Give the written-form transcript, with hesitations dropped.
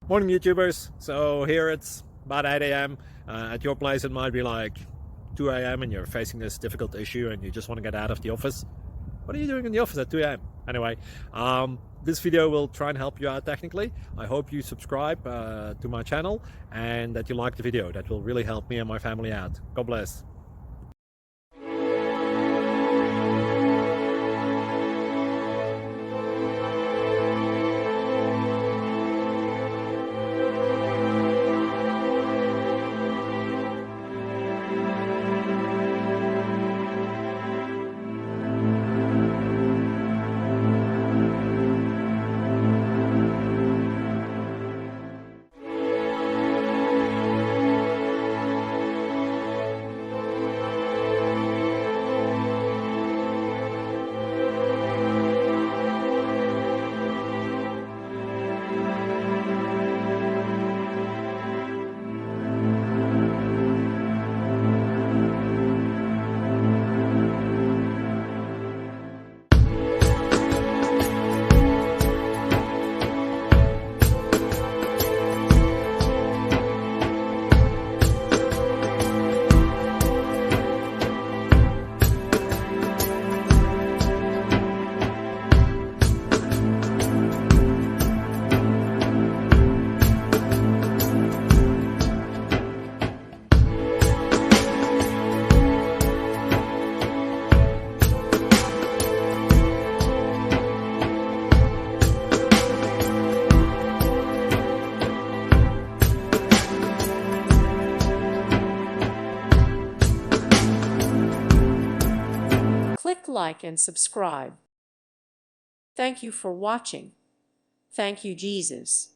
Morning YouTubers. So here it's about 8 a.m. At your place it might be like 2 a.m. and you're facing this difficult issue and you just want to get out of the office. What are you doing in the office at 2 a.m.? Anyway, this video will try and help you out technically. I hope you subscribe to my channel and that you like the video. That will really help me and my family out. God bless. Click like and subscribe. Thank you for watching. Thank you, Jesus.